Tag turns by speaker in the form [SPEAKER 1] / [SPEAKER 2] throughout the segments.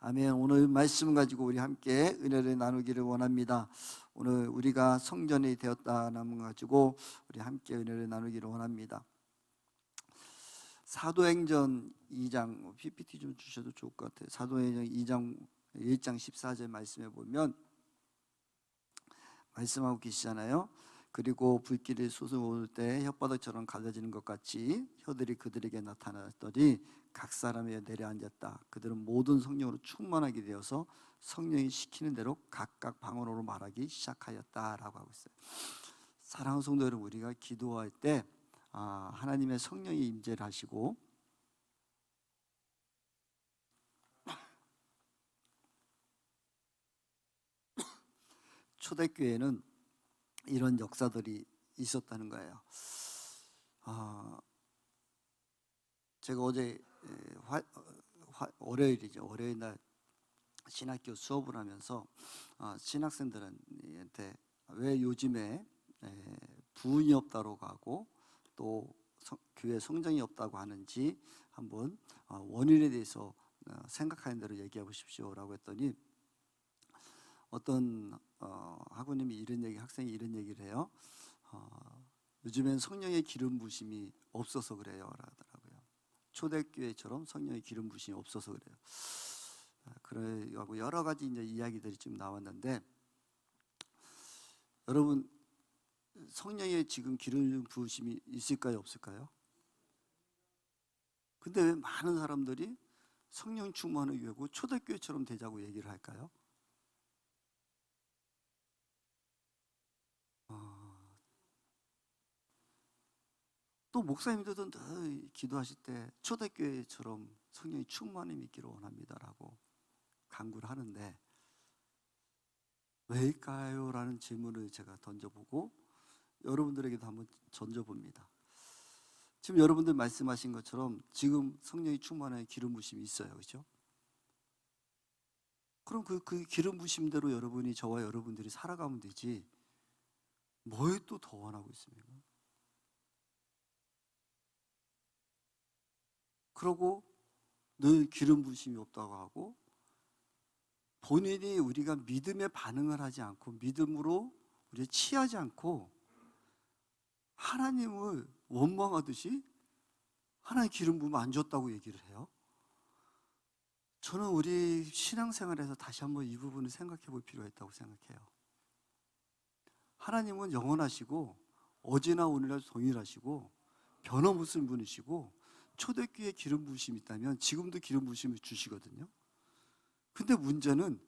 [SPEAKER 1] 아멘. 오늘 말씀 가지고 우리 함께 은혜를 나누기를 원합니다. 오늘 우리가 성전이 되었다는 것 가지고 우리 함께 은혜를 나누기를 원합니다. 사도행전 2장 PPT 좀 주셔도 좋을 것 같아요. 사도행전 2장 1장 14절 말씀에 보면 말씀하고 계시잖아요. 그리고 불길이 솟아오를 때 혓바닥처럼 갈라지는 것 같이 혀들이 그들에게 나타났더니 각 사람이 내려앉았다. 그들은 모든 성령으로 충만하게 되어서 성령이 시키는 대로 각각 방언으로 말하기 시작하였다라고 하고 있어요. 사랑하는 성도 여러분, 우리가 기도할 때 하나님의 성령이 임재를 하시고 초대교회는 이런 역사들이 있었다는 거예요. 제가 어제 월요일 날 신학교 수업을 하면서 신학생들한테 왜 요즘에 부흥이 없다고 하고 또 교회 성장이 없다고 하는지 한번 원인에 대해서 생각하는 대로 얘기해 보십시오라고 했더니 어떤 학우님이 학생이 이런 얘기를 해요. 요즘엔 성령의 기름 부심이 없어서 그래요 라더라고요. 초대교회처럼 성령의 기름 부심이 없어서 그래요. 그래가지고 여러 가지 이제 이야기들이 좀 나왔는데, 여러분 성령의 지금 기름 부심이 있을까요, 없을까요? 근데 왜 많은 사람들이 성령 충만을 위하고 초대교회처럼 되자고 얘기를 할까요? 또 목사님들도 늘 기도하실 때 초대교회처럼 성령이 충만히 믿기를 원합니다라고 간구를 하는데 왜일까요? 라는 질문을 제가 던져보고 여러분들에게도 한번 던져봅니다. 지금 여러분들 말씀하신 것처럼 지금 성령이 충만한 기름 부심이 있어요, 그렇죠? 그럼 그 기름 부심대로 여러분이, 저와 여러분들이 살아가면 되지 뭘 또 더 원하고 있습니까? 그러고 늘 기름 부심이 없다고 하고 본인이 우리가 믿음에 반응을 하지 않고 믿음으로 우리가 취하지 않고 하나님을 원망하듯이 하나님 기름 부음 안 줬다고 얘기를 해요. 저는 우리 신앙생활에서 다시 한번 이 부분을 생각해 볼 필요가 있다고 생각해요. 하나님은 영원하시고 어제나 오늘날 동일하시고 변함없는 분이시고 초대교회에 기름 부으심이 있다면 지금도 기름 부으심을 주시거든요. 근데 문제는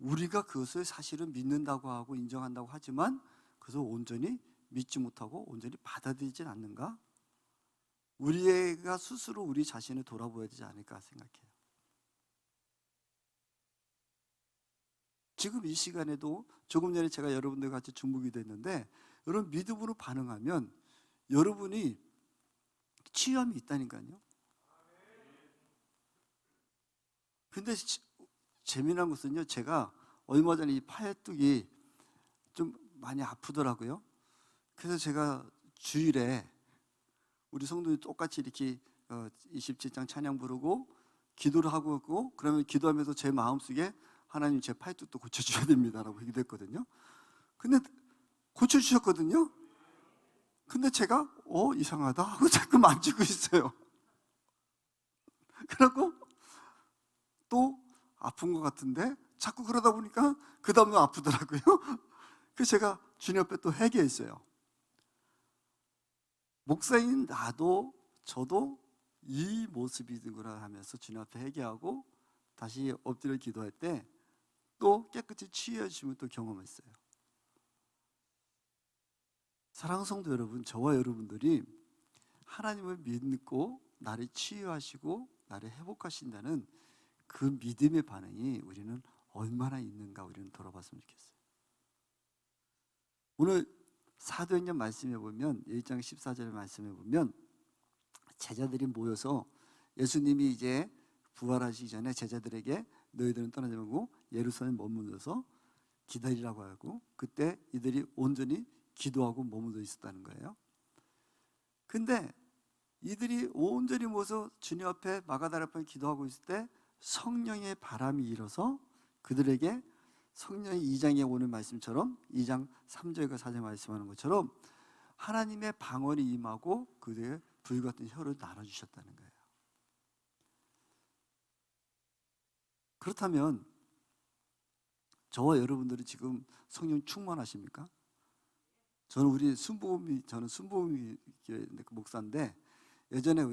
[SPEAKER 1] 우리가 그것을 사실은 믿는다고 하고 인정한다고 하지만 그것을 온전히 믿지 못하고 온전히 받아들이진 않는가? 우리가 스스로 우리 자신을 돌아보아야 되지 않을까 생각해요. 지금 이 시간에도 조금 전에 제가 여러분들과 같이 중보기도 했는데, 여러분 믿음으로 반응하면 여러분이 치유함이 있다니까요. 근데 재미난 것은요, 제가 얼마 전에 이 팔뚝이 좀 많이 아프더라고요. 그래서 제가 주일에 우리 성도들이 똑같이 이렇게 27장 찬양 부르고 기도를 하고 있고, 그러면 기도하면서 제 마음속에 하나님 제 팔뚝도 고쳐주셔야 됩니다라고 얘기도 했거든요. 근데 고쳐주셨거든요. 근데 제가 이상하다 하고 자꾸 만지고 있어요. 그러고 또 아픈 것 같은데 자꾸 그러다 보니까 그 다음날 아프더라고요. 그래서 제가 주님 앞에 또 회개했어요. 목사인 나도 저도 이 모습이구나 하면서 주님 앞에 회개하고 다시 엎드려 기도할 때 또 깨끗이 치유해 주심을 또 경험했어요. 사랑하는 성도 여러분, 저와 여러분들이 하나님을 믿고 나를 치유하시고 나를 회복하신다는 그 믿음의 반응이 우리는 얼마나 있는가 우리는 돌아봤으면 좋겠어요. 오늘 사도행전 말씀해 보면 1장 14절 말씀해 보면 제자들이 모여서 예수님이 이제 부활하시기 전에 제자들에게 너희들은 떠나지 말고 예루살렘 머물러서 기다리라고 하고, 그때 이들이 온전히 기도하고 머물러 있었다는 거예요. 근데 이들이 온전히 모여서 주님 앞에 마가다라 앞에 기도하고 있을 때 성령의 바람이 일어서 그들에게 성령의 2장에 오는 말씀처럼 2장 3절과 4절 말씀하는 것처럼 하나님의 방언이 임하고 그들의 불같은 혀를 나눠주셨다는 거예요. 그렇다면 저와 여러분들이 지금 성령 충만하십니까? 저는 순복음이 목사인데 예전에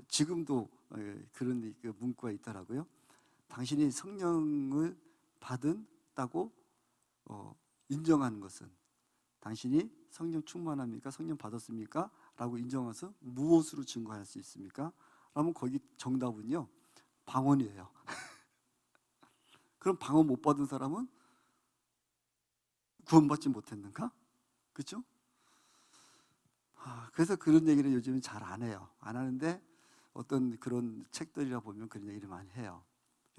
[SPEAKER 1] 지금도 그런 문구가 있더라고요. 당신이 성령을 받았다고 인정하는 것은 당신이 성령 충만합니까? 성령 받았습니까? 라고 인정해서 무엇으로 증거할 수 있습니까? 그러면 거기 정답은요, 방언이에요. 그럼 방언 못 받은 사람은 구원받지 못했는가? 그렇죠? 그래서 그런 얘기를 요즘은 잘 안 해요. 안 하는데 어떤 그런 책들이라 보면 그런 얘기를 많이 해요.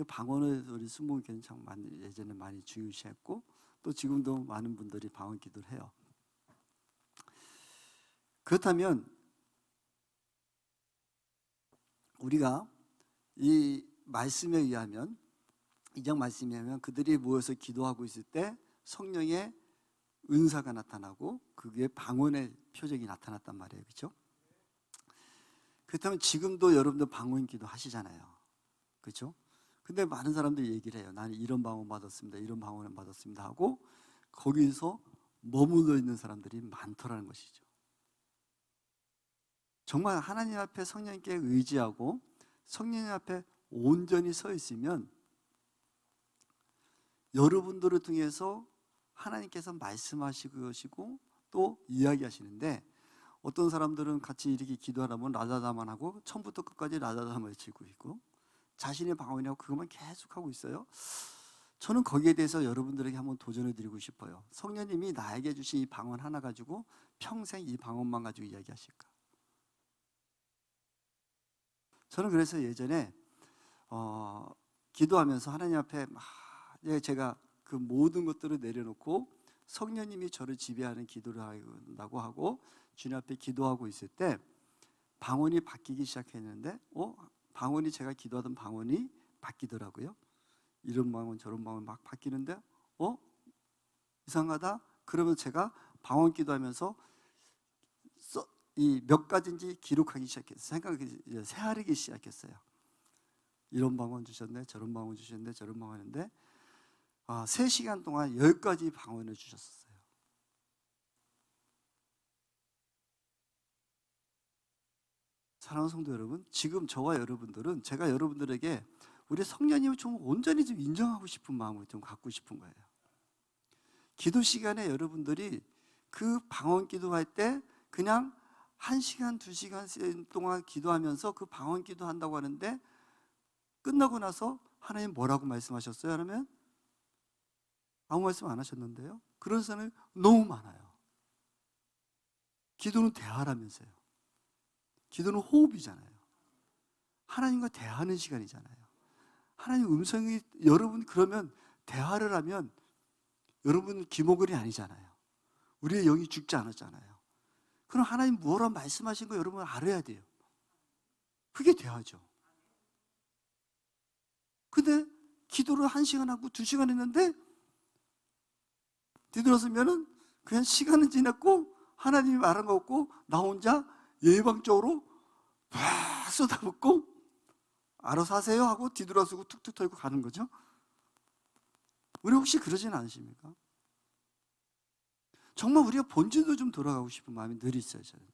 [SPEAKER 1] 방언을 우리 순복음교회는 참 예전에 많이 중요시했고 또 지금도 많은 분들이 방언 기도를 해요. 그렇다면 우리가 이 말씀에 의하면, 이장 말씀에 의하면 그들이 모여서 기도하고 있을 때 성령의 은사가 나타나고 그게 방언의 표적이 나타났단 말이에요. 그렇죠? 그렇다면 지금도 여러분들 방언 기도 하시잖아요. 그렇죠? 근데 많은 사람들이 얘기를 해요. 나는 이런 방언 받았습니다. 이런 방언을 받았습니다 하고 거기서 머물러 있는 사람들이 많더라는 것이죠. 정말 하나님 앞에 성령께 의지하고 성령 앞에 온전히 서 있으면 여러분들을 통해서 하나님께서 말씀하시고 또 이야기하시는데, 어떤 사람들은 같이 이렇게 기도하라면 라자다만 하고 처음부터 끝까지 라자다만 외치고 있고 자신의 방언이라고 그것만 계속하고 있어요. 저는 거기에 대해서 여러분들에게 한번 도전해 드리고 싶어요. 성령님이 나에게 주신 이 방언 하나 가지고 평생 이 방언만 가지고 이야기하실까? 저는 그래서 예전에 기도하면서 하나님 앞에 제가 그 모든 것들을 내려놓고 성령님이 저를 지배하는 기도를 한다고 하고 주님 앞에 기도하고 있을 때 방언이 바뀌기 시작했는데 방언이 제가 기도하던 방언이 바뀌더라고요. 이런 방언 저런 방언 막 바뀌는데 이상하다. 그러면 제가 방언 기도하면서 이 몇 가지인지 기록하기 시작했어요. 생각이 새하르기 시작했어요. 이런 방언 주셨네, 저런 방언 주셨네, 저런 방언 했는데 3시간 동안 10가지 방언을 주셨어요. 사랑하는 성도 여러분, 지금 저와 여러분들은 제가 여러분들에게 우리 성령님을 좀 온전히 좀 인정하고 싶은 마음을 좀 갖고 싶은 거예요. 기도 시간에 여러분들이 그 방언 기도할 때 그냥 1시간, 2시간 동안 기도하면서 그 방언 기도한다고 하는데 끝나고 나서 하나님 뭐라고 말씀하셨어요? 하면 아무 말씀 안 하셨는데요. 그런 사람이 너무 많아요. 기도는 대화라면서요. 기도는 호흡이잖아요. 하나님과 대화하는 시간이잖아요. 하나님 음성이, 여러분 그러면 대화를 하면 여러분 기모글이 아니잖아요. 우리의 영이 죽지 않았잖아요. 그럼 하나님 뭐라 말씀하신 거 여러분 알아야 돼요. 그게 대화죠. 근데 기도를 1시간 하고 2시간 했는데 뒤돌아서면은 그냥 시간은 지났고 하나님이 말한 거 없고 나 혼자 예방적으로 막 쏟아붓고 알아서 하세요 하고 뒤돌아서고 툭툭 털고 가는 거죠. 우리 혹시 그러진 않으십니까? 정말 우리가 본질도 좀 돌아가고 싶은 마음이 늘 있어요. 저는.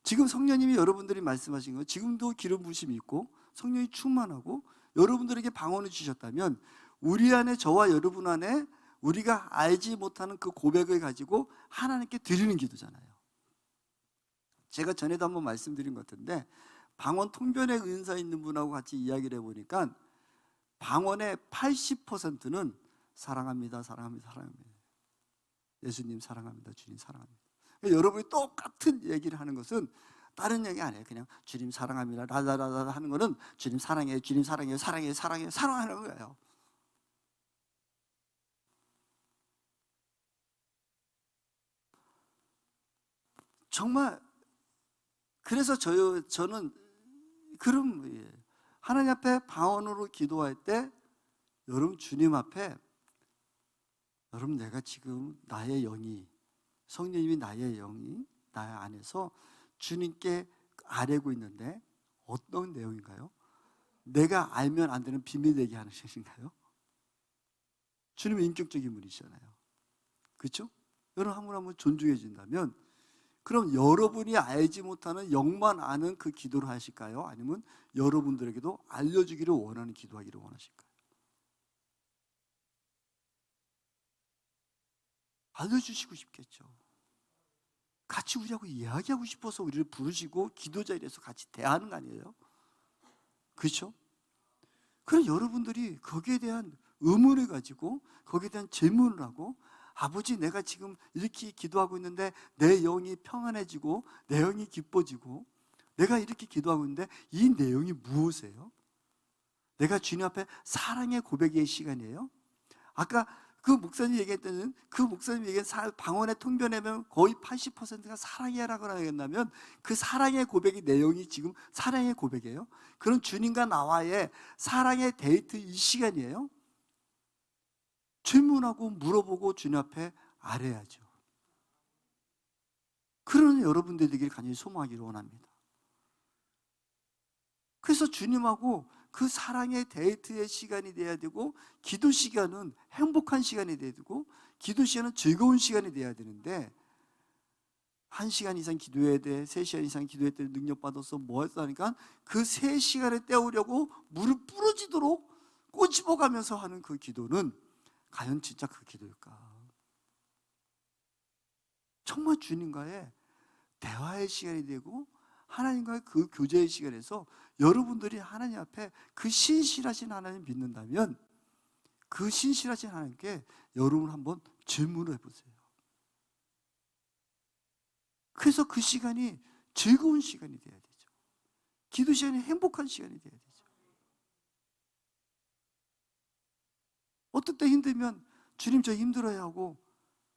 [SPEAKER 1] 지금 성령님이 여러분들이 말씀하신 거, 지금도 기름 부으심이 있고 성령이 충만하고 여러분들에게 방언을 주셨다면 우리 안에, 저와 여러분 안에 우리가 알지 못하는 그 고백을 가지고 하나님께 드리는 기도잖아요. 제가 전에도 한번 말씀드린 것 같은데 방언 통변의 은사 있는 분하고 같이 이야기를 해보니까 방언의 80%는 사랑합니다, 사랑합니다, 사랑합니다. 예수님 사랑합니다, 주님 사랑합니다. 여러분이 똑같은 얘기를 하는 것은 다른 얘기 아니에요. 그냥 주님 사랑합니다, 라라라라 하는 거는 주님 사랑해요, 주님 사랑해요, 사랑해요, 사랑해요, 사랑하는 거예요. 정말 그래서 저는 그럼 하나님 앞에 방언으로 기도할 때 여러분 주님 앞에 여러분 내가 지금 나의 영이 성령님이 나의 영이 나의 안에서 주님께 아뢰고 있는데 어떤 내용인가요? 내가 알면 안 되는 비밀 얘기 하는 것인가요? 주님은 인격적인 분이시잖아요. 그렇죠? 여러분 한 분 한 분 존중해 준다면 그럼 여러분이 알지 못하는 영만 아는 그 기도를 하실까요? 아니면 여러분들에게도 알려주기를 원하는 기도하기를 원하실까요? 알려주시고 싶겠죠. 같이 우리하고 이야기하고 싶어서 우리를 부르시고 기도 자리에서 같이 대하는 거 아니에요? 그렇죠? 그럼 여러분들이 거기에 대한 의문을 가지고 거기에 대한 질문을 하고 아버지 내가 지금 이렇게 기도하고 있는데 내 영이 평안해지고 내 영이 기뻐지고 내가 이렇게 기도하고 있는데 이 내용이 무엇이에요? 내가 주님 앞에 사랑의 고백의 시간이에요? 아까 그 목사님 얘기했던 그 목사님 얘기한 방언의 통변하면 거의 80%가 사랑이라고 하겠다면 그 사랑의 고백의 내용이 지금 사랑의 고백이에요? 그런 주님과 나와의 사랑의 데이트 이 시간이에요? 질문하고 물어보고 주님 앞에 아뢰야죠. 그런 여러분들 되기를 간절히 소망하기를 원합니다. 그래서 주님하고 그 사랑의 데이트의 시간이 돼야 되고 기도 시간은 행복한 시간이 돼야 되고 기도 시간은 즐거운 시간이 돼야 되는데 1시간 이상 기도해야 돼, 3시간 이상 기도해야 돼, 능력받아서 뭐 했어 하니까 그 3시간을 때우려고 무릎 부러지도록 꼬집어가면서 하는 그 기도는 과연 진짜 그 기도일까? 정말 주님과의 대화의 시간이 되고 하나님과의 그 교제의 시간에서 여러분들이 하나님 앞에 그 신실하신 하나님 믿는다면 그 신실하신 하나님께 여러분 한번 질문을 해보세요. 그래서 그 시간이 즐거운 시간이 돼야 되죠. 기도 시간이 행복한 시간이 돼야 되죠. 어떨 때 힘들면 주님 저 힘들어야 하고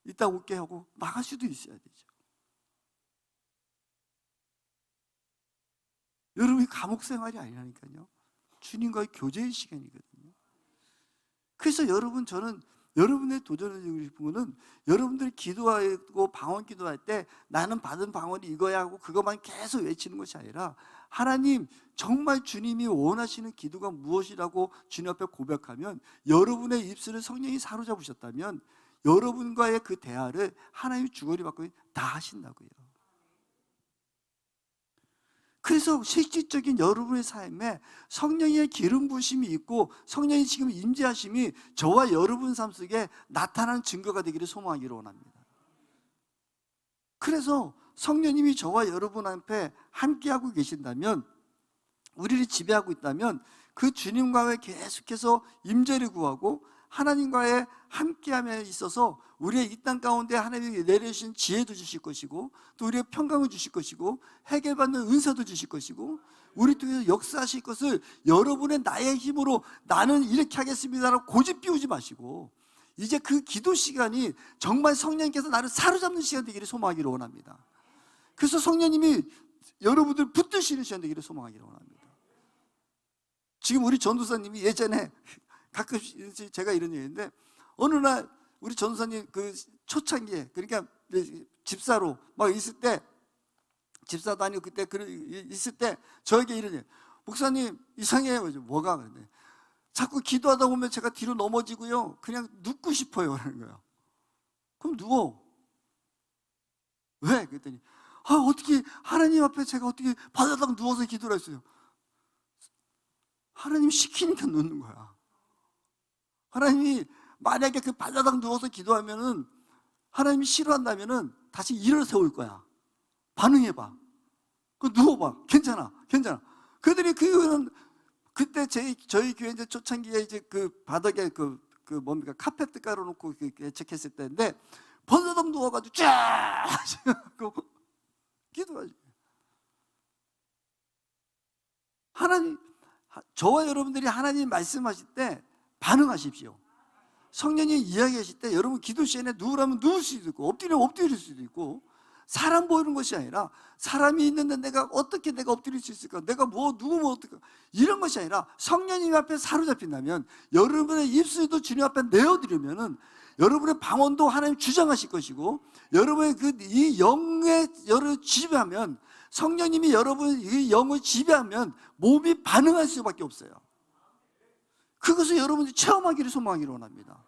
[SPEAKER 1] 이따 올게 하고 나갈 수도 있어야 되죠. 여러분이 감옥 생활이 아니라니까요. 주님과의 교제의 시간이거든요. 그래서 여러분 저는 여러분의 도전해주고 싶은 거는 여러분들이 기도하고 방언 기도할 때 나는 받은 방언이 이거야 하고 그것만 계속 외치는 것이 아니라 하나님 정말 주님이 원하시는 기도가 무엇이라고 주님 앞에 고백하면 여러분의 입술을 성령이 사로잡으셨다면 여러분과의 그 대화를 하나님이 주거리 받고 다 하신다고요. 그래서 실질적인 여러분의 삶에 성령의 기름 부으심이 있고 성령이 지금 임재하심이 저와 여러분 삶 속에 나타나는 증거가 되기를 소망하기를 원합니다. 그래서 성령님이 저와 여러분 앞에 함께하고 계신다면 우리를 지배하고 있다면 그 주님과의 계속해서 임재를 구하고 하나님과의 함께함에 있어서 우리의 이 땅 가운데 하나님이 내려주신 지혜도 주실 것이고 또 우리의 평강을 주실 것이고 해결받는 은사도 주실 것이고 우리 통해서 역사하실 것을 여러분의 나의 힘으로 나는 이렇게 하겠습니다라고 고집 피우지 마시고 이제 그 기도 시간이 정말 성령님께서 나를 사로잡는 시간 되기를 소망하기를 원합니다. 그래서 성령님이 여러분들 붙드시는 시간 되기를 소망하기를 원합니다. 지금 우리 전도사님이 예전에 가끔씩 제가 이런 얘기인데 어느 날 우리 전도사님 그 초창기에 그러니까 집사로 막 있을 때 집사 다니고 그때 있을 때 저에게 이런 얘기 목사님 이상해요. 뭐가 그러네. 자꾸 기도하다 보면 제가 뒤로 넘어지고요 그냥 눕고 싶어요 그러는 거예요. 그럼 누워. 왜? 그랬더니 어떻게 하나님 앞에 제가 어떻게 바다닥 누워서 기도를 했어요. 하나님 시키니까 눕는 거야. 하나님이 만약에 그 바다닥 누워서 기도하면은 하나님이 싫어한다면은 다시 일을 세울 거야. 반응해봐. 그 누워봐. 괜찮아. 그들이 그거는 그때 저희 교회 이제 초창기에 이제 그 바닥에 그 뭡니까 카페트 깔아놓고 개척했을 때인데 바다닥 누워가지고 쫙 하고 기도하지. 하나님 저와 여러분들이 하나님 말씀하실 때 반응하십시오. 성령이 이야기하실 때 여러분 기도 시간에 누우라면 누울 수도 있고 엎드리면 엎드릴 수도 있고 사람 보이는 것이 아니라 사람이 있는데 내가 어떻게 내가 엎드릴 수 있을까? 내가 누구 어떨까? 이런 것이 아니라 성령님 앞에 사로잡힌다면 여러분의 입술도 주님 앞에 내어드리면은 여러분의 방언도 하나님 주장하실 것이고 여러분의 이 영의 열을 지배하면 성령님이 여러분 이 영을 지배하면 몸이 반응할 수밖에 없어요. 그것을 여러분들이 체험하기를 소망하기를 원합니다.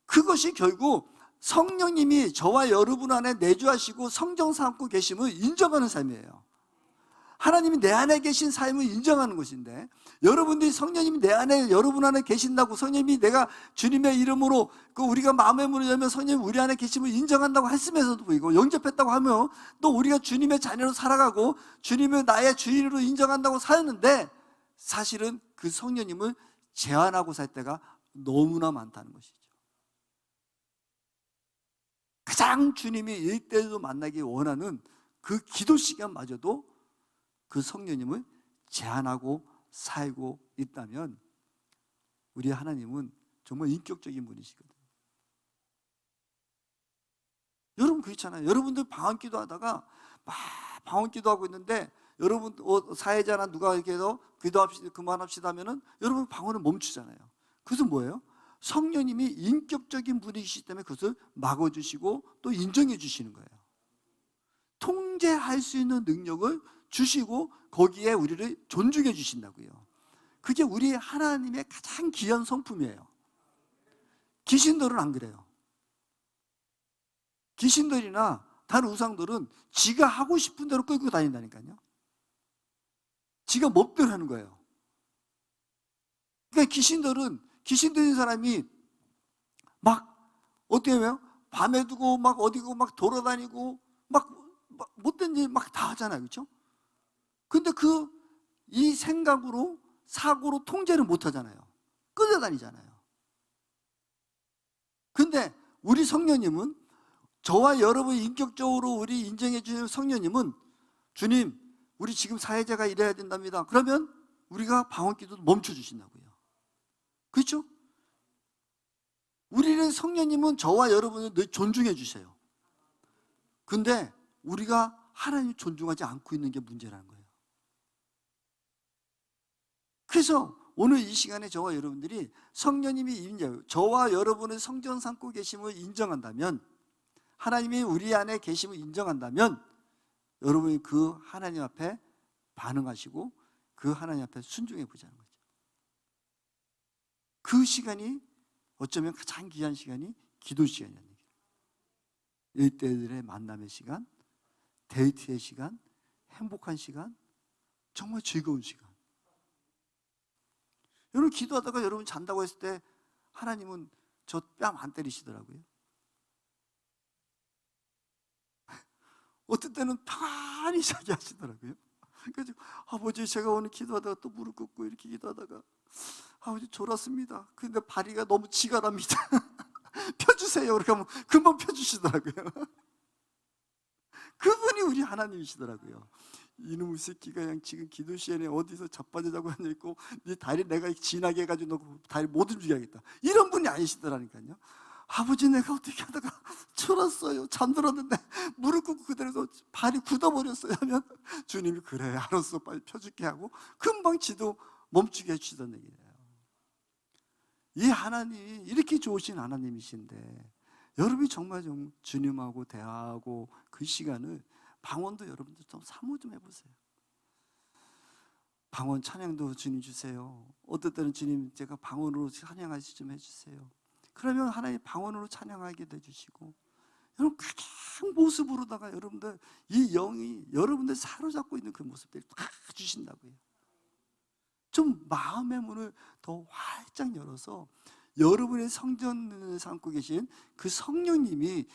[SPEAKER 1] 그것이 결국 성령님이 저와 여러분 안에 내주하시고 성정 삼고 계심을 인정하는 삶이에요. 하나님이 내 안에 계신 삶을 인정하는 것인데 여러분들이 성령님이 내 안에 여러분 안에 계신다고 성령님이 내가 주님의 이름으로 우리가 마음의 문을 열면 성령님이 우리 안에 계심을 인정한다고 했음에서도 불구하고 영접했다고 하며 또 우리가 주님의 자녀로 살아가고 주님을 나의 주인으로 인정한다고 살았는데 사실은 그 성령님을 제한하고 살 때가 너무나 많다는 것이죠. 가장 주님이 일대일로 만나기 원하는 그 기도 시간마저도 그 성령님을 제한하고 살고 있다면 우리 하나님은 정말 인격적인 분이시거든요. 여러분 그렇잖아요. 여러분들 방언 기도하다가 막 방언 기도하고 있는데 여러분 사회자나 누가 이렇게 해서 기도합시다 그만합시다 하면은 여러분 방언을 멈추잖아요. 그것은 뭐예요? 성령님이 인격적인 분이시기 때문에 그것을 막아주시고 또 인정해 주시는 거예요. 통제할 수 있는 능력을 주시고 거기에 우리를 존중해 주신다고요. 그게 우리 하나님의 가장 귀한 성품이에요. 귀신들은 안 그래요. 귀신들이나 다른 우상들은 지가 하고 싶은 대로 끌고 다닌다니까요. 지가 멋대로 하는 거예요. 그러니까 귀신들인 사람이 막 어떻게 하면 밤에 두고 막 어디고 막 돌아다니고 막 못된 일 막 다 하잖아요. 그렇죠? 근데 이 생각으로 사고로 통제를 못 하잖아요. 끌려다니잖아요. 근데 우리 성령님은 저와 여러분이 인격적으로 우리 인정해 주시는 성령님은 주님 우리 지금 사회자가 이래야 된답니다. 그러면 우리가 방언기도도 멈춰 주신다고요. 그렇죠? 우리는 성령님은 저와 여러분을 늘 존중해 주세요. 근데 우리가 하나님을 존중하지 않고 있는 게 문제라는 거예요. 그래서 오늘 이 시간에 저와 여러분들이 성령님이 저와 여러분의 성전 삼고 계심을 인정한다면 하나님이 우리 안에 계심을 인정한다면 여러분이 그 하나님 앞에 반응하시고 그 하나님 앞에 순종해 보자는 거죠. 그 시간이 어쩌면 가장 귀한 시간이 기도 시간이라는 얘기예요. 일대일의 만남의 시간, 데이트의 시간, 행복한 시간, 정말 즐거운 시간. 여러분 기도하다가 여러분 잔다고 했을 때 하나님은 저 뺨 안 때리시더라고요. 어떤 때는 편히 자게 하시더라고요. 그래서 아버지 제가 오늘 기도하다가 또 무릎 꿇고 이렇게 기도하다가 아버지 졸았습니다. 근데 다리가 너무 지가 납니다. 펴주세요. 그렇게 하면 금방 펴주시더라고요. 그분이 우리 하나님이시더라고요. 이놈의 새끼가 그냥 지금 기도 시간에 어디서 자빠져 자고 앉아있고 네 다리 내가 진하게 해가지고 너 다리 못 움직이겠다 이런 분이 아니시더라니까요. 아버지 내가 어떻게 하다가 졸았어요. 잠들었는데 무릎 꿇고 그대로 발이 굳어버렸어요 하면 주님이 그래 알았어 빨리 펴줄게 하고 금방 지도 멈추게 해주시던 얘기예요. 이 하나님이 이렇게 좋으신 하나님이신데 여러분이 정말 좀 주님하고 대화하고 그 시간을 방언도 여러분들 좀 사모 좀 해보세요. 방언 찬양도 주님 주세요. 어떨 때는 주님 제가 방언으로 찬양하시 좀 해주세요. 그러면 하나님 방언으로 찬양하게 해주시고 여러분 가장 모습으로다가 여러분들 이 영이 여러분들 사로잡고 있는 그 모습들을 다 주신다고요. 좀 마음의 문을 더 활짝 열어서 여러분의 성전을 삼고 계신 그 성령님이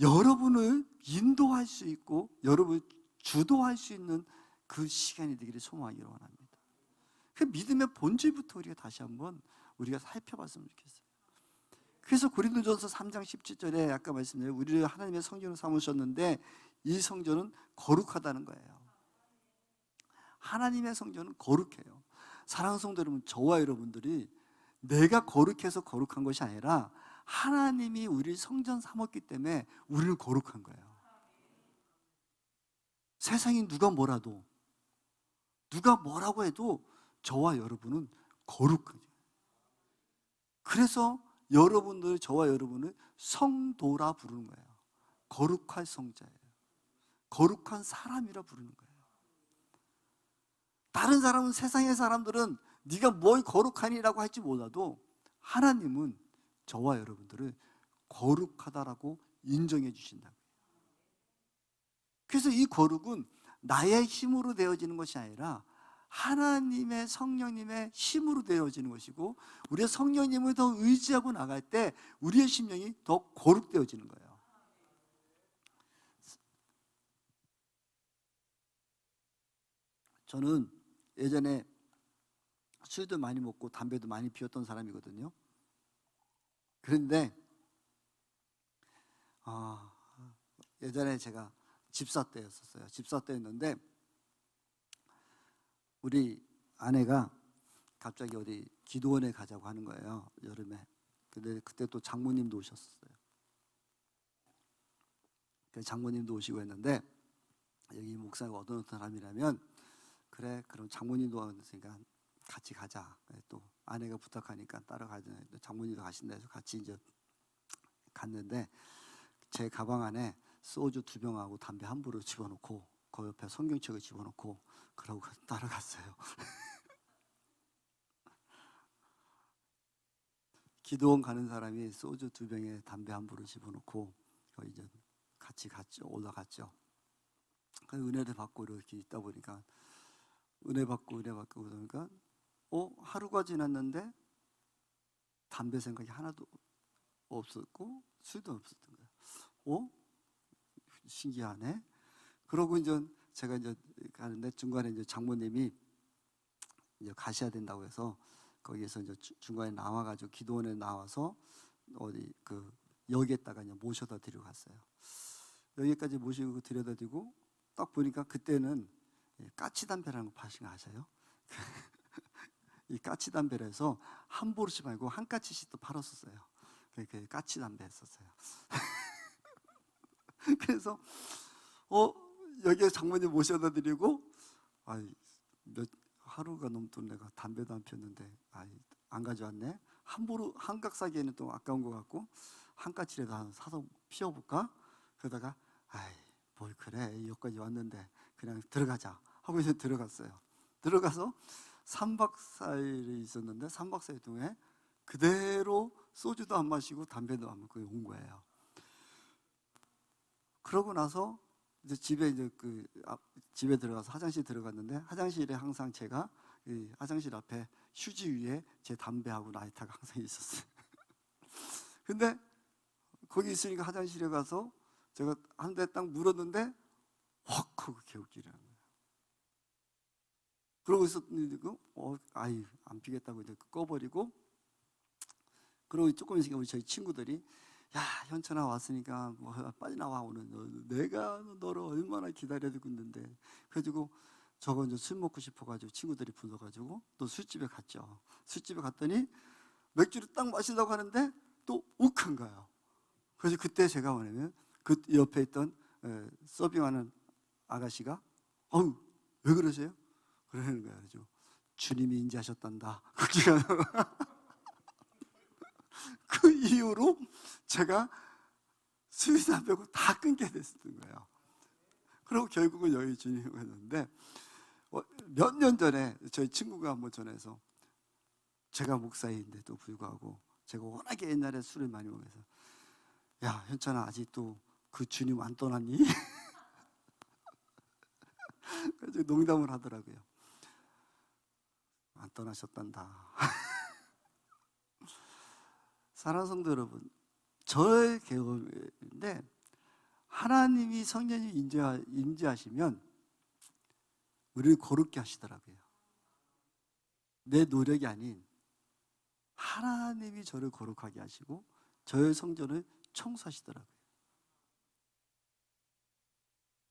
[SPEAKER 1] 여러분을 인도할 수 있고 여러분을 주도할 수 있는 그 시간이 되기를 소망하기를 원합니다. 그 믿음의 본질부터 우리가 다시 한번 우리가 살펴봤으면 좋겠어요. 그래서 고린도전서 3장 17절에 아까 말씀드린 우리를 하나님의 성전으로 삼으셨는데 이 성전은 거룩하다는 거예요. 하나님의 성전은 거룩해요. 사랑하는 성도 여러분, 저와 여러분들이 내가 거룩해서 거룩한 것이 아니라 하나님이 우리를 성전 삼았기 때문에 우리는 거룩한 거예요. 세상이 누가 뭐라고 해도 저와 여러분은 거룩하죠. 그래서 저와 여러분을 성도라 부르는 거예요. 거룩할 성자예요. 거룩한 사람이라 부르는 거예요. 다른 사람은, 세상의 사람들은 네가 뭘 거룩하니라고 할지 몰라도 하나님은 저와 여러분들을 거룩하다라고 인정해 주신다고요. 그래서 이 거룩은 나의 힘으로 되어지는 것이 아니라 하나님의 성령님의 힘으로 되어지는 것이고, 우리의 성령님을 더 의지하고 나갈 때 우리의 심령이 더 거룩되어지는 거예요. 저는 예전에 술도 많이 먹고 담배도 많이 피웠던 사람이거든요. 그런데 예전에 제가 집사 때였었어요. 집사 때였는데 우리 아내가 갑자기 어디 기도원에 가자고 하는 거예요, 여름에. 근데 그때 또 장모님도 오셨었어요. 장모님도 오시고 했는데, 여기 목사가 어떤 사람이라면, 그래 그럼 장모님도 왔으니까 같이 가자. 또 아내가 부탁하니까 따라가자. 장모님도 가신다 해서 같이 이제 갔는데, 제 가방 안에 소주 2병하고 담배 한 부를 집어넣고 그 옆에 성경책을 집어넣고 그러고 따라갔어요. 기도원 가는 사람이 소주 2병에 담배 한 부를 집어넣고 이제 같이 갔죠. 올라갔죠. 그 은혜를 받고 이렇게 있다 보니까 은혜 받고 그러니까 하루가 지났는데 담배 생각이 하나도 없었고 술도 없었던 거예요. 신기하네. 그러고 이제 제가 이제 가는데 중간에 이제 장모님이 이제 가셔야 된다고 해서 거기에서 이제 중간에 나와가지고 기도원에 나와서 어디 그 역에다가 그냥 모셔다 드리고 갔어요. 여기까지 모시고 들여다 드리고 딱 보니까 그때는 까치 담배라는 거 파시는 거 아세요? 이 까치 담배라서 한 보루씩 말고 한 까치씩 또 팔았었어요. 그 까치 담배 했었어요. 그래서 여기에 장모님 모셔다 드리고 하루가 넘도록 내가 담배도 안 피웠는데 안 가져왔네. 한 각 사기에는 또 아까운 것 같고 한 까치라도 사서 피워볼까? 그러다가 뭘 그래, 여기까지 왔는데 그냥 들어가자 하고 이제 들어갔어요. 들어가서 3박 4일이 있었는데 3박 4일 동안 그대로 소주도 안 마시고 담배도 안 먹고 온 거예요. 그러고 나서 이제 집에 들어가서 화장실 들어갔는데, 화장실에 항상 제가 화장실 앞에 휴지 위에 제 담배하고 라이터가 항상 있었어요. 근데 거기 있으니까 화장실에 가서 제가 한 대 딱 물었는데 확 하고 개웃기라는 거예요. 그러고 있었는데 안 피겠다고 이제 꺼버리고, 그러고 조금 있으니까 저희 친구들이 야, 현천아 왔으니까 뭐 빨리 나와. 오늘 내가 너를 얼마나 기다려주고 있는데. 그래가지고 저거 이제 술 먹고 싶어가지고 친구들이 불러가지고 또 술집에 갔죠. 술집에 갔더니 맥주를 딱 마시려고 하는데 또 욱한 거예요. 그래서 그때 제가 뭐냐면 그 옆에 있던 서빙하는 아가씨가 왜 그러세요? 그러는 거예요. 그래서 주님이 인지하셨단다. 그 이후로 제가 술, 담배고 다 끊게 됐었던 거예요. 그리고 결국은 여기 주님이 왔는데, 몇 년 전에 저희 친구가 한번 전해서, 제가 목사인데도 불구하고 제가 워낙에 옛날에 술을 많이 먹어서 야, 현찬아 아직도 그 주님 안 떠났니? 그래서 농담을 하더라고요. 안 떠나셨단다. 사랑하는 성도 여러분, 저의 경험인데 하나님이 성령이 임재하시면 우리를 거룩게 하시더라고요. 내 노력이 아닌 하나님이 저를 거룩하게 하시고 저의 성전을 청소하시더라고요.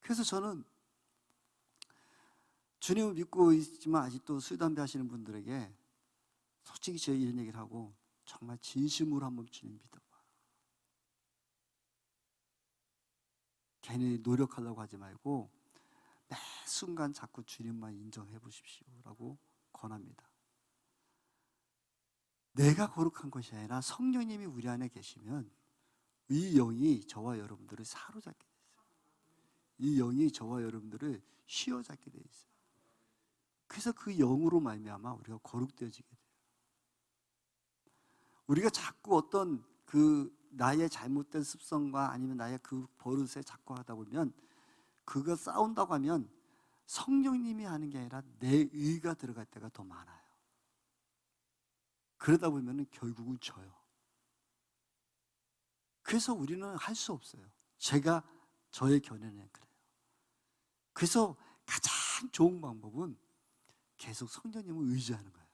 [SPEAKER 1] 그래서 저는 주님을 믿고 있지만 아직도 술, 담배 하시는 분들에게 솔직히 제가 이런 얘기를 하고, 정말 진심으로 한번 주님 믿어봐. 괜히 노력하려고 하지 말고 순간 자꾸 주님만 인정해 보십시오라고 권합니다. 내가 거룩한 것이 아니라 성령님이 우리 안에 계시면 이 영이 저와 여러분들을 사로잡게 돼 있어요. 이 영이 저와 여러분들을 휘어잡게 돼 있어요. 그래서 그 영으로 말미암아 우리가 거룩되어지게 돼요. 우리가 자꾸 어떤 그 나의 잘못된 습성과 아니면 나의 그 버릇에 자꾸 하다 보면 그거 싸운다고 하면 성령님이 하는 게 아니라 내 의가 들어갈 때가 더 많아요. 그러다 보면 결국은 져요. 그래서 우리는 할 수 없어요. 제가 저의 견해는 그래요. 그래서 가장 좋은 방법은 계속 성령님을 의지하는 거예요.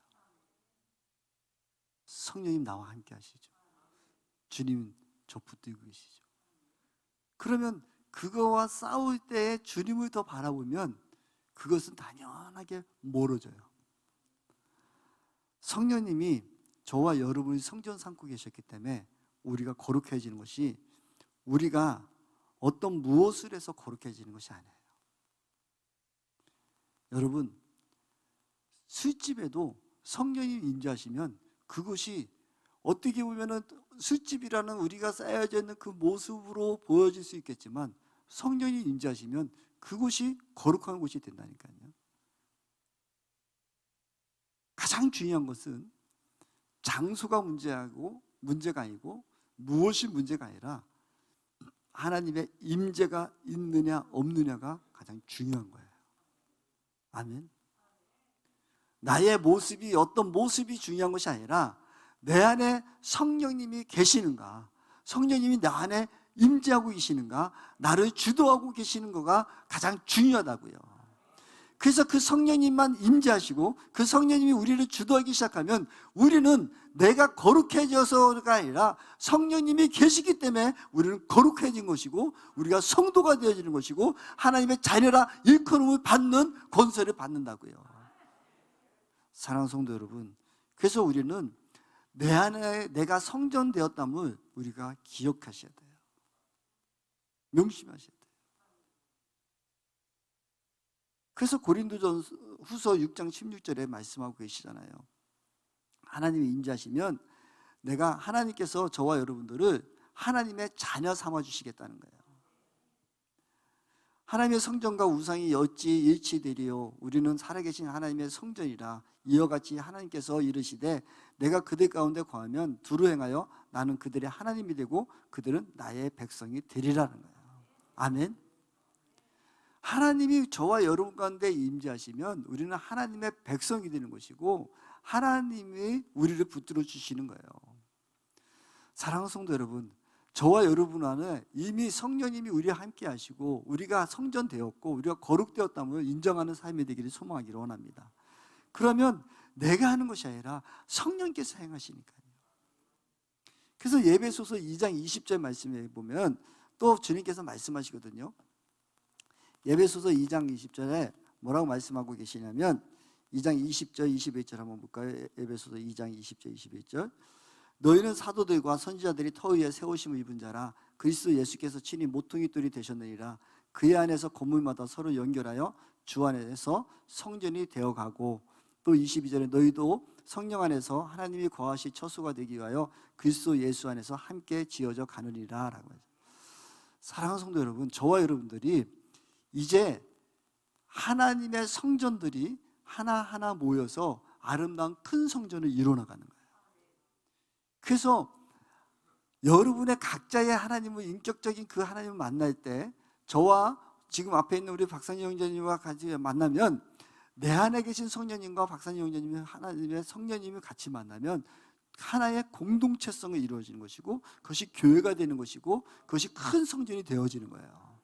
[SPEAKER 1] 성령님 나와 함께 하시죠. 주님 저 붙들고 계시죠. 그러면 그거와 싸울 때 주님을 더 바라보면 그것은 당연하게 멀어져요. 성령님이 저와 여러분이 성전 삼고 계셨기 때문에 우리가 거룩해지는 것이 우리가 어떤 무엇을 해서 거룩해지는 것이 아니에요. 여러분, 술집에도 성령님 임재하시면 그것이 어떻게 보면은 술집이라는 우리가 쌓여져 있는 그 모습으로 보여질 수 있겠지만 성령이 임재하시면 그곳이 거룩한 곳이 된다니까요. 가장 중요한 것은 장소가 문제가 아니고 무엇이 문제가 아니라 하나님의 임재가 있느냐 없느냐가 가장 중요한 거예요. 아멘. 나의 모습이 어떤 모습이 중요한 것이 아니라 내 안에 성령님이 계시는가, 성령님이 나 안에 임재하고 계시는가, 나를 주도하고 계시는 거가 가장 중요하다고요. 그래서 그 성령님만 임재하시고 그 성령님이 우리를 주도하기 시작하면 우리는 내가 거룩해져서가 아니라 성령님이 계시기 때문에 우리는 거룩해진 것이고 우리가 성도가 되어지는 것이고 하나님의 자녀라 일컬음을 받는 권세를 받는다고요. 사랑하는 성도 여러분, 그래서 우리는 내 안에 내가 성전되었담을 우리가 기억하셔야 돼요. 명심하셔야 돼요. 그래서 고린도전후서 6장 16절에 말씀하고 계시잖아요. 하나님이 임재하시면 내가 하나님께서 저와 여러분들을 하나님의 자녀 삼아 주시겠다는 거예요. 하나님의 성전과 우상이 어찌 일치되리요? 우리는 살아계신 하나님의 성전이라. 이와 같이 하나님께서 이르시되 내가 그들 가운데 거하면 두루 행하여 나는 그들의 하나님이 되고 그들은 나의 백성이 되리라는 거예요. 아멘. 하나님이 저와 여러분 가운데 임재하시면 우리는 하나님의 백성이 되는 것이고 하나님이 우리를 붙들어 주시는 거예요. 사랑하는 성도 여러분, 저와 여러분 안에 이미 성령님이 우리와 함께 하시고 우리가 성전되었고 우리가 거룩되었다면 인정하는 삶이 되기를 소망하기를 원합니다. 그러면 내가 하는 것이 아니라 성령께서 행하시니까요. 그래서 예배소서 2장 20절 말씀에 보면 또 주님께서 말씀하시거든요. 예배소서 2장 20절에 뭐라고 말씀하고 계시냐면 2장 20절 21절 한번 볼까요? 예배소서 2장 20절 21절. 너희는 사도들과 선지자들이 터 위에 세우심을 입은 자라. 그리스도 예수께서 친히 모퉁이 돌이 되셨느니라. 그의 안에서 건물마다 서로 연결하여 주 안에서 성전이 되어가고, 또 22절에 너희도 성령 안에서 하나님이 거하실 처소가 되기 위하여 그리스도 예수 안에서 함께 지어져 가느니라 라고 하죠. 사랑하는 성도 여러분, 저와 여러분들이 이제 하나님의 성전들이 하나하나 모여서 아름다운 큰 성전을 이뤄나가는 거예요. 그래서 여러분의 각자의 하나님을, 인격적인 그 하나님을 만날 때 저와 지금 앞에 있는 우리 박상희 형제님과 같이 만나면 내 안에 계신 성령님과 박상희 형제님이 하나님의 성령님을 같이 만나면 하나의 공동체성을 이루어지는 것이고 그것이 교회가 되는 것이고 그것이 큰 성전이 되어지는 거예요.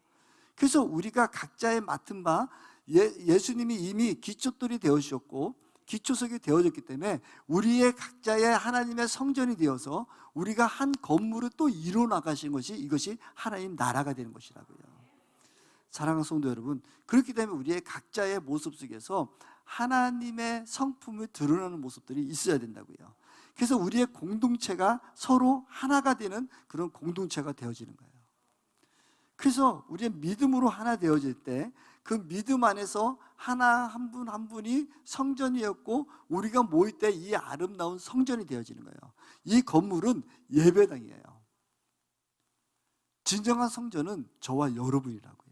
[SPEAKER 1] 그래서 우리가 각자의 맡은 바 예수님이 이미 기초돌이 되어주셨고 기초석이 되어졌기 때문에 우리의 각자의 하나님의 성전이 되어서 우리가 한 건물을 또 이뤄나가시는 것이 이것이 하나님 나라가 되는 것이라고요. 사랑하는 성도 여러분, 그렇기 때문에 우리의 각자의 모습 속에서 하나님의 성품을 드러내는 모습들이 있어야 된다고요. 그래서 우리의 공동체가 서로 하나가 되는 그런 공동체가 되어지는 거예요. 그래서 우리의 믿음으로 하나 되어질 때 그 믿음 안에서 하나 한 분 한 분이 성전이었고 우리가 모일 때 이 아름다운 성전이 되어지는 거예요. 이 건물은 예배당이에요. 진정한 성전은 저와 여러분이라고요.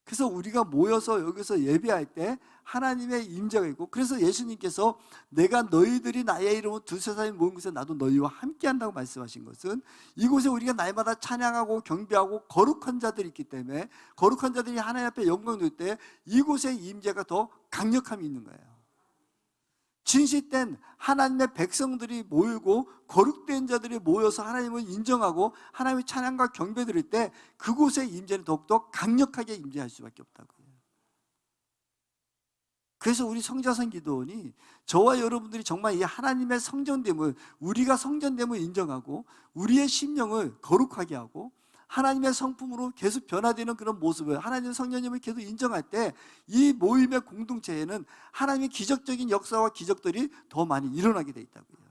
[SPEAKER 1] 그래서 우리가 모여서 여기서 예배할 때 하나님의 임재가 있고, 그래서 예수님께서 내가 너희들이 나의 이름으로 두세 사람이 모인 곳에 나도 너희와 함께 한다고 말씀하신 것은, 이곳에 우리가 날마다 찬양하고 경배하고 거룩한 자들이 있기 때문에, 거룩한 자들이 하나님 앞에 영광 돌 때 이곳에 임재가 더 강력함이 있는 거예요. 진실된 하나님의 백성들이 모이고 거룩된 자들이 모여서 하나님을 인정하고 하나님의 찬양과 경배 드릴 때 그곳의 임재는 더욱더 강력하게 임재할 수밖에 없다고요. 그래서 우리 성자성 기도원이 저와 여러분들이 정말 이 하나님의 성전됨을, 우리가 성전됨을 인정하고 우리의 심령을 거룩하게 하고 하나님의 성품으로 계속 변화되는 그런 모습을, 하나님의 성령님을 계속 인정할 때 이 모임의 공동체에는 하나님의 기적적인 역사와 기적들이 더 많이 일어나게 돼 있다고요.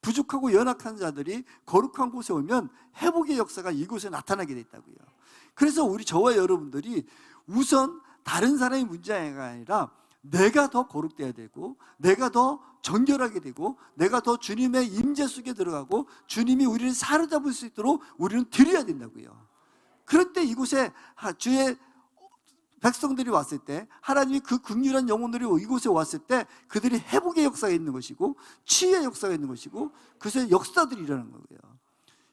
[SPEAKER 1] 부족하고 연약한 자들이 거룩한 곳에 오면 회복의 역사가 이곳에 나타나게 돼 있다고요. 그래서 저와 여러분들이 우선 다른 사람의 문제가 아니라 내가 더 거룩돼야 되고, 내가 더 정결하게 되고, 내가 더 주님의 임재 속에 들어가고 주님이 우리를 사로잡을 수 있도록 우리는 드려야 된다고요. 그럴 때 이곳에 주의 백성들이 왔을 때, 하나님이 그 긍휼한 영혼들이 이곳에 왔을 때 그들이 회복의 역사가 있는 것이고 치유의 역사가 있는 것이고 그것의 역사들이 일어나는 거예요.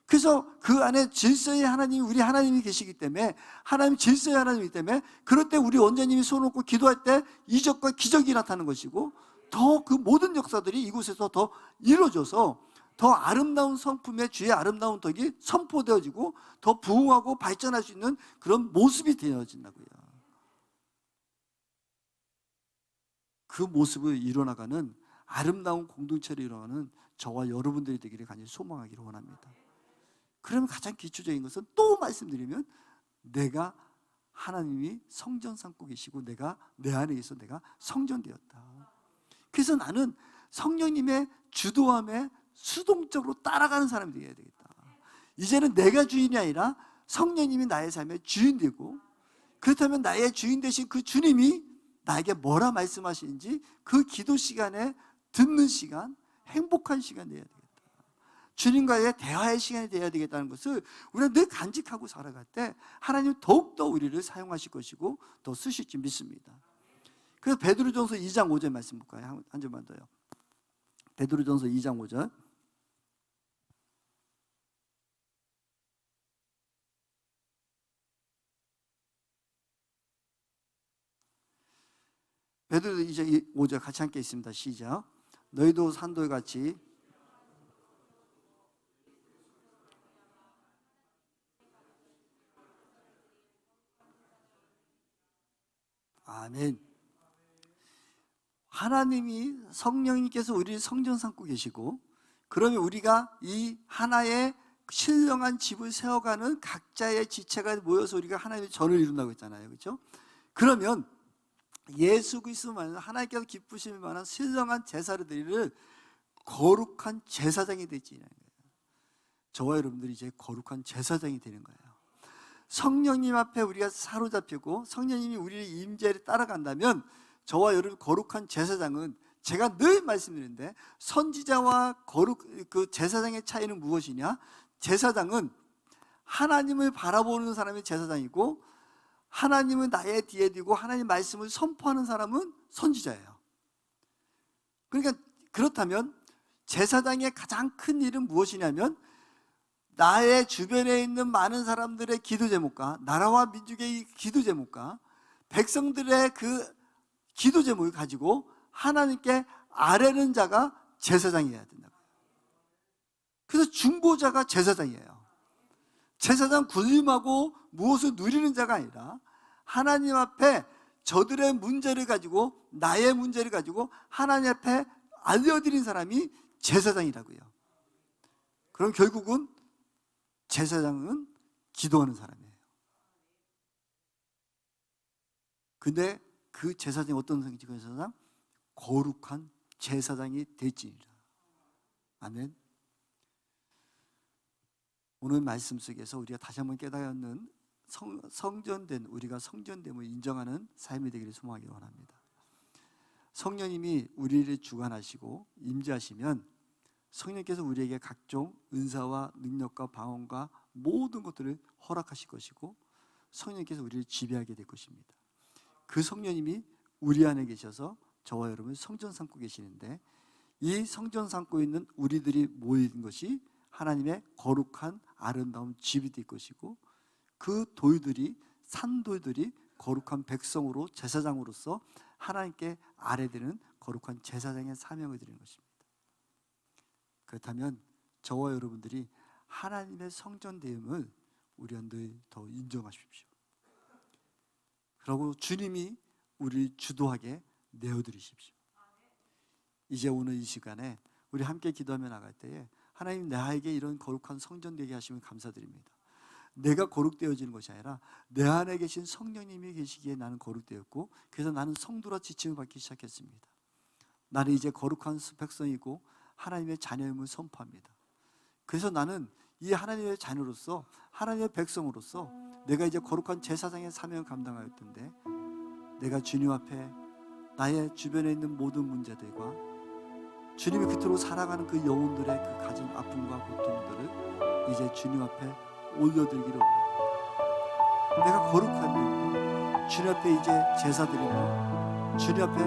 [SPEAKER 1] 그래서 그 안에 질서의 하나님이, 우리 하나님이 계시기 때문에, 하나님 질서의 하나님이기 때문에 그럴 때 우리 원장님이 손 놓고 기도할 때 이적과 기적이 나타나는 것이고, 더 그 모든 역사들이 이곳에서 더 이루어져서 더 아름다운 성품의 주의 아름다운 덕이 선포되어지고 더 부흥하고 발전할 수 있는 그런 모습이 되어진다고요. 그 모습을 이뤄나가는 아름다운 공동체를 이뤄가는 저와 여러분들이 되기를 간절히 소망하기를 원합니다. 그러면 가장 기초적인 것은, 또 말씀드리면, 내가 하나님이 성전 삼고 계시고 내가 내 안에 있어 내가 성전되었다. 그래서 나는 성령님의 주도함에 수동적으로 따라가는 사람이 되어야 되겠다. 이제는 내가 주인이 아니라 성령님이 나의 삶의 주인 되고, 그렇다면 나의 주인 되신 그 주님이 나에게 뭐라 말씀하시는지 그 기도 시간에 듣는 시간, 행복한 시간이 되어야 되겠다. 주님과의 대화의 시간이 되어야 되겠다는 것을 우리가 늘 간직하고 살아갈 때 하나님 더욱더 우리를 사용하실 것이고 더 쓰실 줄 믿습니다. 그래서 베드로전서 2장 5절 말씀 볼까요? 한 절만 더요. 베드로전서 2장 5절. 베드로 2장 5절 같이 함께 있습니다. 시작. 너희도 산돌같이 아멘. 하나님이, 성령님께서 우리를 성전 삼고 계시고, 그러면 우리가 이 하나의 신령한 집을 세워가는 각자의 지체가 모여서 우리가 하나님의 전을 이룬다고 했잖아요. 그렇죠? 그러면 예수 그리스도만 하나님께서 기쁘실 만한 신령한 제사를 드리는 거룩한 제사장이 되지. 저와 여러분들이 이제 거룩한 제사장이 되는 거예요. 성령님 앞에 우리가 사로잡히고 성령님이 우리의 임재를 따라간다면, 저와 여러분 거룩한 제사장은, 제가 늘 말씀드리는데, 선지자와 그 제사장의 차이는 무엇이냐? 제사장은 하나님을 바라보는 사람이 제사장이고, 하나님은 나의 뒤에 두고 하나님 말씀을 선포하는 사람은 선지자예요. 그러니까 그렇다면 제사장의 가장 큰 일은 무엇이냐면, 나의 주변에 있는 많은 사람들의 기도 제목과 나라와 민족의 기도 제목과 백성들의 그 기도 제목을 가지고 하나님께 아뢰는 자가 제사장이어야 된다. 그래서 중보자가 제사장이에요. 제사장 군림하고 무엇을 누리는 자가 아니라 하나님 앞에 저들의 문제를 가지고, 나의 문제를 가지고 하나님 앞에 알려드린 사람이 제사장이라고요. 그럼 결국은 제사장은 기도하는 사람이에요. 근데 그 제사장이 어떤 제사장? 거룩한 제사장이 될지니라. 아멘. 오늘 말씀 속에서 우리가 다시 한번 깨닫는 성전된, 우리가 성전됨을 인정하는 삶이 되기를 소망하기 원합니다. 성령님이 우리를 주관하시고 임재하시면 성령께서 우리에게 각종 은사와 능력과 방언과 모든 것들을 허락하실 것이고 성령께서 우리를 지배하게 될 것입니다. 그 성령님이 우리 안에 계셔서 저와 여러분 성전 삼고 계시는데, 이 성전 삼고 있는 우리들이 모인 것이 하나님의 거룩한 아름다운 집이 될 것이고, 그 돌들이, 산돌들이 거룩한 백성으로, 제사장으로서 하나님께 아뢰드리는 거룩한 제사장의 사명을 드리는 것입니다. 그렇다면 저와 여러분들이 하나님의 성전됨을 우리가 늘 더 인정하십시오. 그리고 주님이 우리 주도하게 내어드리십시오. 이제 오늘 이 시간에 우리 함께 기도하며 나갈 때에 하나님, 나에게 이런 거룩한 성전 되게 하시면 감사드립니다. 내가 거룩되어지는 것이 아니라 내 안에 계신 성령님이 계시기에 나는 거룩되었고, 그래서 나는 성도라 지침을 받기 시작했습니다. 나는 이제 거룩한 백성이고 하나님의 자녀임을 선포합니다. 그래서 나는 이 하나님의 자녀로서, 하나님의 백성으로서 내가 이제 거룩한 제사장의 사명을 감당할 텐데, 내가 주님 앞에 나의 주변에 있는 모든 문제들과 주님이 그토록 사랑하는 그 영혼들의 그 가진 아픔과 고통들을 이제 주님 앞에 올려드리기를 원합니다. 내가 거룩한 영혼, 주님 앞에 이제 제사드리며 주님 앞에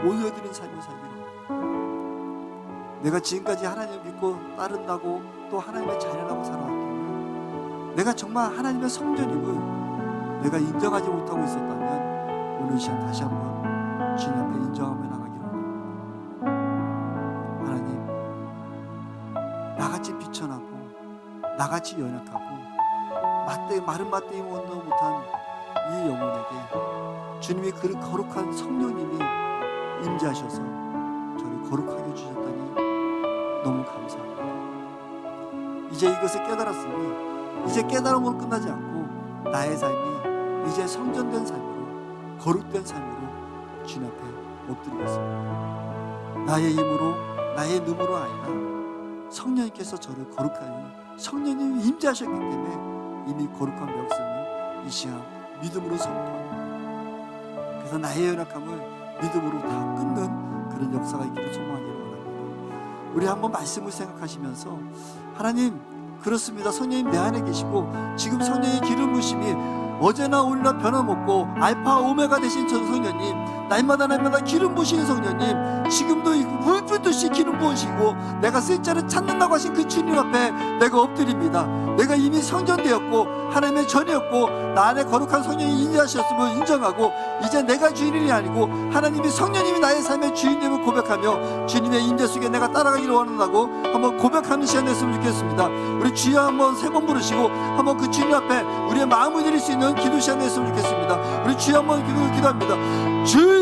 [SPEAKER 1] 올려드린 삶을 살기를 원합니다. 내가 지금까지 하나님을 믿고 따른다고 또 하나님의 자녀라고 살아왔다면, 내가 정말 하나님의 성전임을 내가 인정하지 못하고 있었다면, 오늘 시간 다시 한번 주님 앞에 인정하며 나가기를 원합니다. 하나님, 나같이 비천하고 나같이 연약하고 마른 맛대기 원도 못한 이 영혼에게 주님이 그 거룩한 성령님이 임재하셔서 저를 거룩하게 해주셨다니 너무 감사합니다. 이제 이것을 깨달았으니 이제 깨달음으로 끝나지 않고 나의 삶이 이제 성전된 삶으로, 거룩된 삶으로 주님 앞에 엎드리겠습니다. 나의 힘으로, 나의 능으로 아니라 성령님께서 저를 거룩하니 성령님이 임재하셨기 때문에 이미 거룩한 백성을 이 시간 믿음으로 선포합니다. 그래서 나의 연약함을 믿음으로 다 끊는 그런 역사가 있기를 소망하기를 원합니다. 우리 한번 말씀을 생각하시면서, 하나님, 그렇습니다. 성령님 내 안에 계시고 지금 성령의 기름 부으심이 어제나 오늘나 변함없고 알파 오메가 되신 전 성령님, 날마다 기름 부으시는 성령님, 지금도 불붙듯이 기름 부으시고 내가 쓸 자를 찾는다고 하신 그 주님 앞에 내가 엎드립니다. 내가 이미 성전되었고 하나님의 전이었고 나 안에 거룩한 성령이 인자하셨음을 인정하고, 이제 내가 주인이 아니고 하나님이, 성령님이 나의 삶의 주인됨을 고백하며 주님의 인자 속에 내가 따라가기를 원한다고 한번 고백하는 시간 됐으면 좋겠습니다. 우리 주여 한번 3번 부르시고 한번 그 주님 앞에 우리의 마음을 드릴 수 있는 기도 시간 됐으면 좋겠습니다. 우리 주여 한번 기도합니다. 주